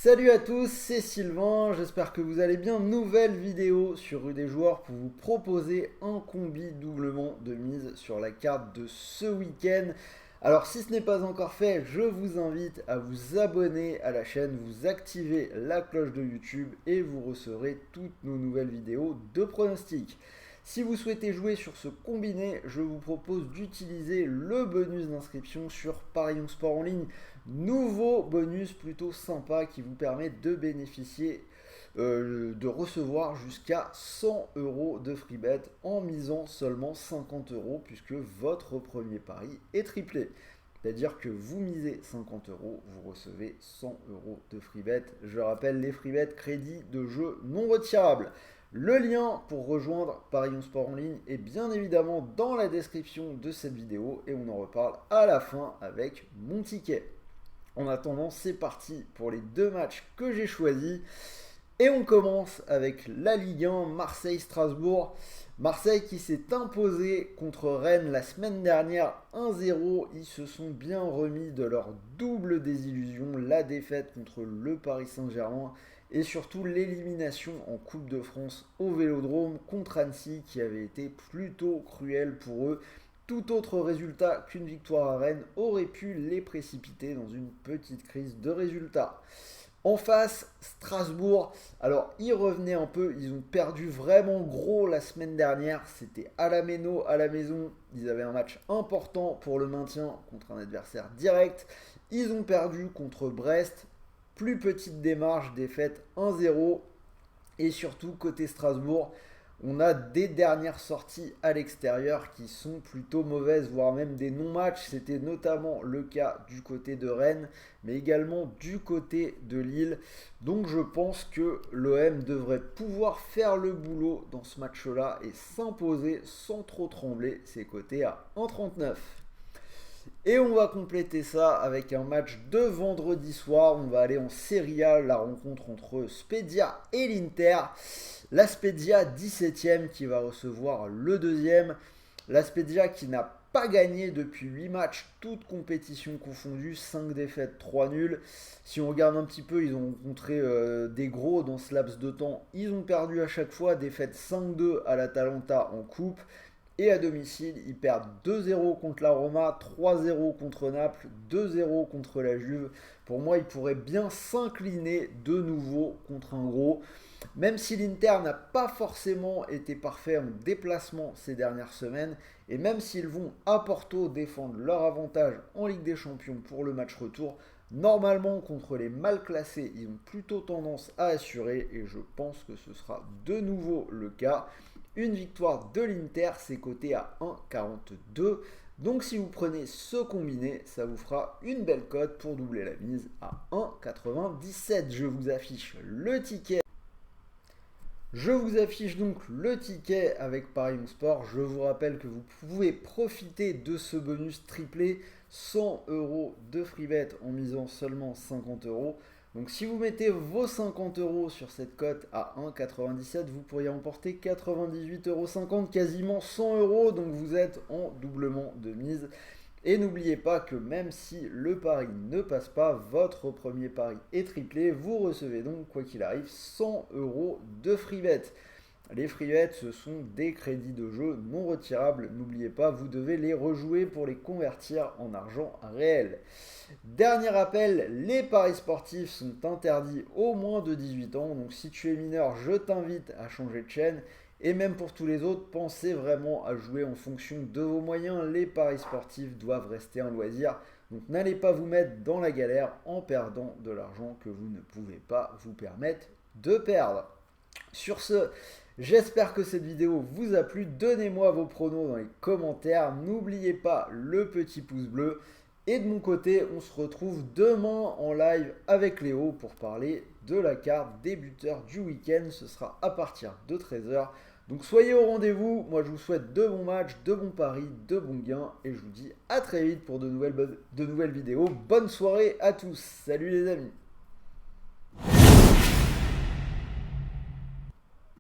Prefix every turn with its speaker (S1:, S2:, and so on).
S1: Salut à tous, c'est Sylvain, j'espère que vous allez bien. Nouvelle vidéo sur Rue des Joueurs pour vous proposer un combi doublement de mise sur la carte de ce week-end. Alors si ce n'est pas encore fait, je vous invite à vous abonner à la chaîne, vous activez la cloche de YouTube et vous recevrez toutes nos nouvelles vidéos de pronostics. Si vous souhaitez jouer sur ce combiné, je vous propose d'utiliser le bonus d'inscription sur Paris Sport en ligne. Nouveau bonus plutôt sympa qui vous permet de bénéficier, de recevoir jusqu'à 100 € de free bet en misant seulement 50 € puisque votre premier pari est triplé. C'est-à-dire que vous misez 50 €, vous recevez 100 € de free bet. Je rappelle les free bet crédits de jeu non retirables. Le lien pour rejoindre Paris Sport en ligne est bien évidemment dans la description de cette vidéo et on en reparle à la fin avec mon ticket. En attendant, c'est parti pour les deux matchs que j'ai choisis. Et on commence avec la Ligue 1, Marseille-Strasbourg. Marseille qui s'est imposé contre Rennes la semaine dernière 1-0. Ils se sont bien remis de leur double désillusion, la défaite contre le Paris Saint-Germain et surtout l'élimination en Coupe de France au Vélodrome contre Annecy qui avait été plutôt cruelle pour eux. Tout autre résultat qu'une victoire à Rennes aurait pu les précipiter dans une petite crise de résultats. En face, Strasbourg, alors ils revenaient un peu, ils ont perdu vraiment gros la semaine dernière, c'était à la Méno, à la maison, ils avaient un match important pour le maintien contre un adversaire direct, ils ont perdu contre Brest, plus petite démarche, défaite 1-0, et surtout côté Strasbourg, on a des dernières sorties à l'extérieur qui sont plutôt mauvaises, voire même des non-matchs. C'était notamment le cas du côté de Rennes, mais également du côté de Lille. Donc je pense que l'OM devrait pouvoir faire le boulot dans ce match-là et s'imposer sans trop trembler. C'est coté à 1,39. Et on va compléter ça avec un match de vendredi soir. On va aller en Serie A, la rencontre entre Spezia et l'Inter. La Spezia 17e qui va recevoir le deuxième. La Spezia qui n'a pas gagné depuis 8 matchs, toutes compétitions confondues, 5 défaites, 3 nuls. Si on regarde un petit peu, ils ont rencontré des gros dans ce laps de temps. Ils ont perdu à chaque fois, défaite 5-2 à l'Atalanta en coupe. Et à domicile, ils perdent 2-0 contre la Roma, 3-0 contre Naples, 2-0 contre la Juve. Pour moi, ils pourraient bien s'incliner de nouveau contre un gros. Même si l'Inter n'a pas forcément été parfait en déplacement ces dernières semaines, et même s'ils vont à Porto défendre leur avantage en Ligue des Champions pour le match retour, normalement contre les mal classés, ils ont plutôt tendance à assurer, et je pense que ce sera de nouveau le cas. Une victoire de l'Inter, c'est coté à 1,42. Donc si vous prenez ce combiné, ça vous fera une belle cote pour doubler la mise à 1,97. Je vous affiche le ticket. Je vous affiche donc le ticket avec Paris Sport. Je vous rappelle que vous pouvez profiter de ce bonus triplé 100 € de free bet en misant seulement 50 €. Donc si vous mettez vos 50 € sur cette cote à 1,97, vous pourriez emporter 98,50 €, quasiment 100 €. Donc vous êtes en doublement de mise. Et n'oubliez pas que même si le pari ne passe pas, votre premier pari est triplé. Vous recevez donc, quoi qu'il arrive, 100 € de free bet. Les free bets, ce sont des crédits de jeu non retirables. N'oubliez pas, vous devez les rejouer pour les convertir en argent réel. Dernier rappel, les paris sportifs sont interdits aux moins de 18 ans. Donc si tu es mineur, je t'invite à changer de chaîne. Et même pour tous les autres, pensez vraiment à jouer en fonction de vos moyens. Les paris sportifs doivent rester un loisir. Donc n'allez pas vous mettre dans la galère en perdant de l'argent que vous ne pouvez pas vous permettre de perdre. Sur ce, j'espère que cette vidéo vous a plu. Donnez-moi vos pronos dans les commentaires. N'oubliez pas le petit pouce bleu. Et de mon côté, on se retrouve demain en live avec Léo pour parler de la carte des buteurs du week-end. Ce sera à partir de 13 h. Donc soyez au rendez-vous. Moi, je vous souhaite de bons matchs, de bons paris, de bons gains. Et je vous dis à très vite pour de nouvelles vidéos. Bonne soirée à tous. Salut les amis.